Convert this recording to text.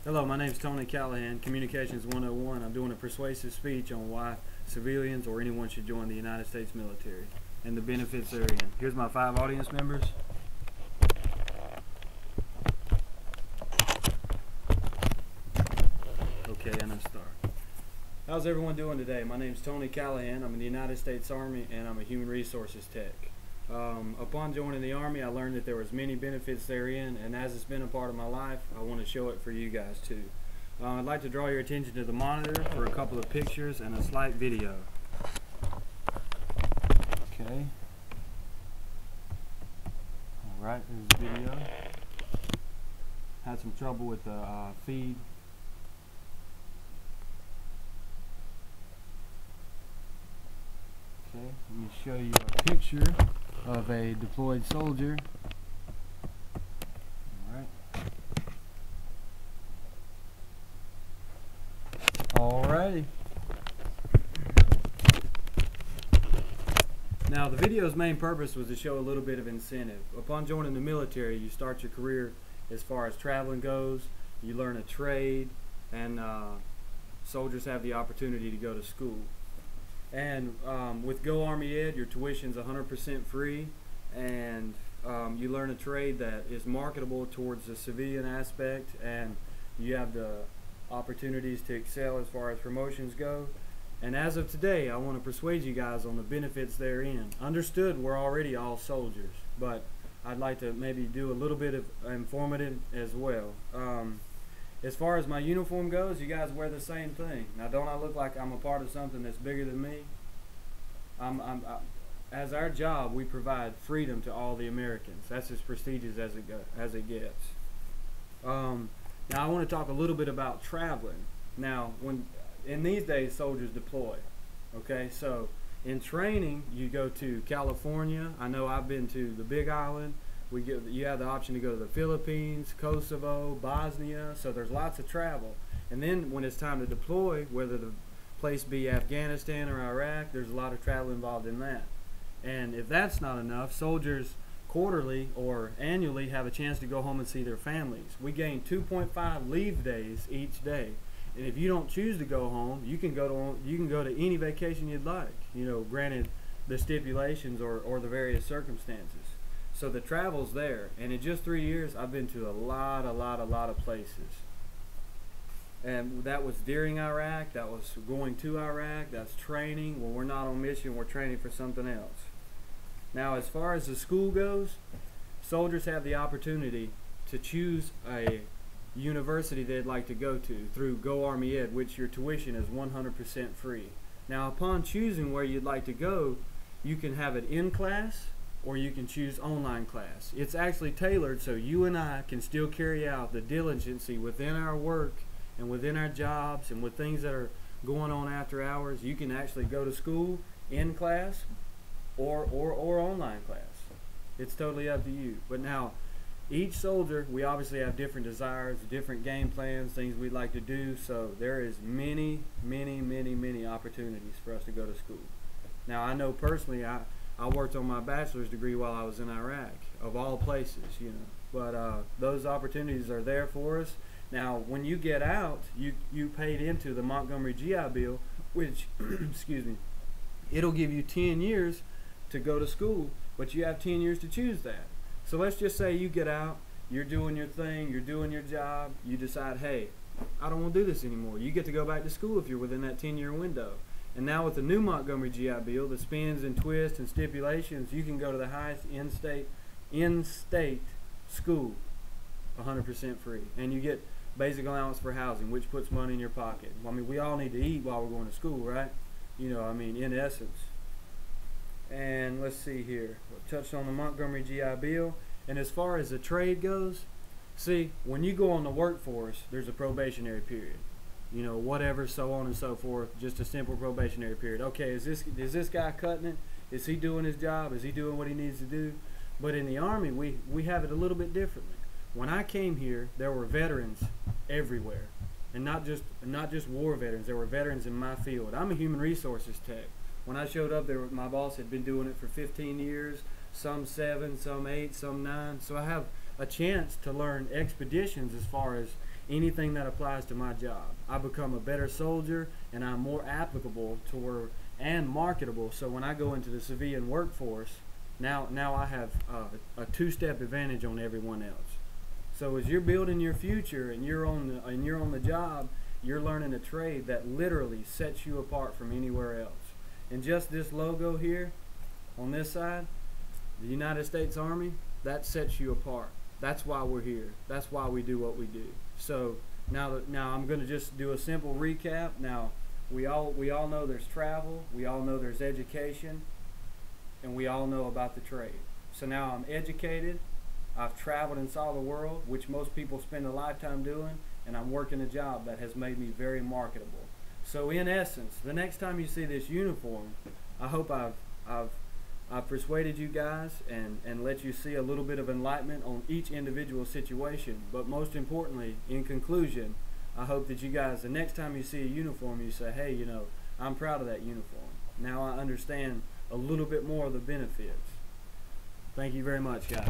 Hello, my name is Tony Callahan, Communications 101. I'm doing a persuasive speech on why civilians or anyone should join the United States military and the benefits therein. Here's my 5 audience members. Okay, and I start. How's everyone doing today? My name is Tony Callahan. I'm in the United States Army and I'm a human resources tech. Upon joining the Army, I learned that there was many benefits therein, and as it's been a part of my life, I want to show it for you guys too. I'd like to draw your attention to the monitor for a couple of pictures and a slight video. Okay. Alright, here's the video. Had some trouble with the feed. Okay, let me show you a picture of a deployed soldier. Alrighty. Now, the video's main purpose was to show a little bit of incentive. Upon joining the military, you start your career as far as traveling goes. You learn a trade, and soldiers have the opportunity to go to school. And with Go Army Ed, your tuition's 100% free, and you learn a trade that is marketable towards the civilian aspect, and you have the opportunities to excel as far as promotions go. And as of today, I want to persuade you guys on the benefits therein. Understood, we're already all soldiers, but I'd like to maybe do a little bit of informative as well. As far as my uniform goes, you guys wear the same thing. Now, don't I look like I'm a part of something that's bigger than me? As our job, we provide freedom to all the Americans. That's as prestigious as it gets. Now, I want to talk a little bit about traveling. Now, in these days, soldiers deploy. Okay, so in training, you go to California. I know I've been to the Big Island. You have the option to go to the Philippines, Kosovo, Bosnia, so there's lots of travel. And then when it's time to deploy, whether the place be Afghanistan or Iraq, there's a lot of travel involved in that. And if that's not enough, soldiers quarterly or annually have a chance to go home and see their families. We gain 2.5 leave days each day. And if you don't choose to go home, you can go to any vacation you'd like, granted the stipulations or the various circumstances. So the travel's there, and in just 3 years, I've been to a lot of places. And that was during Iraq, that was going to Iraq, that's training. When we're not on mission, we're training for something else. Now, as far as the school goes, soldiers have the opportunity to choose a university they'd like to go to through Go Army Ed, which your tuition is 100% free. Now, upon choosing where you'd like to go, you can have it in class, or you can choose online class. It's actually tailored so you and I can still carry out the diligency within our work and within our jobs and with things that are going on after hours. You can actually go to school in class or online class. It's totally up to you. But now, each soldier, we obviously have different desires, different game plans, things we'd like to do, so there is many opportunities for us to go to school. Now, I know personally, I worked on my bachelor's degree while I was in Iraq, of all places, But those opportunities are there for us. Now, when you get out, you paid into the Montgomery GI Bill, which, excuse me, it'll give you 10 years to go to school, but you have 10 years to choose that. So let's just say you get out, you're doing your thing, you're doing your job, you decide, hey, I don't want to do this anymore. You get to go back to school if you're within that 10-year window. And now with the new Montgomery GI Bill, the spins and twists and stipulations, you can go to the highest in-state school 100% free. And you get basic allowance for housing, which puts money in your pocket. I mean, we all need to eat while we're going to school, right? In essence. And let's see here. We touched on the Montgomery GI Bill. And as far as the trade goes, see, when you go on the workforce, there's a probationary period. Whatever, so on and so forth, just a simple probationary period. Okay, is this guy cutting it? Is he doing his job? Is he doing what he needs to do? But in the Army, we have it a little bit differently. When I came here, there were veterans everywhere. And not just war veterans, there were veterans in my field. I'm a human resources tech. When I showed up, my boss had been doing it for 15 years, some 7, some 8, some 9. So I have a chance to learn expeditions as far as anything that applies to my job. I become a better soldier, and I'm more applicable to where, and marketable. So when I go into the civilian workforce, now I have a two-step advantage on everyone else. So as you're building your future and you're on the job, you're learning a trade that literally sets you apart from anywhere else. And just this logo here on this side, the United States Army, that sets you apart. That's why we're here. That's why we do what we do. So now I'm going to just do a simple recap. Now we all know there's travel, we all know there's education, and we all know about the trade. So now I'm educated, I've traveled and saw the world, which most people spend a lifetime doing, and I'm working a job that has made me very marketable. So in essence, the next time you see this uniform, I hope I've persuaded you guys and let you see a little bit of enlightenment on each individual situation. But most importantly, in conclusion, I hope that you guys, the next time you see a uniform, you say, hey, you know, I'm proud of that uniform. Now I understand a little bit more of the benefits. Thank you very much, guys.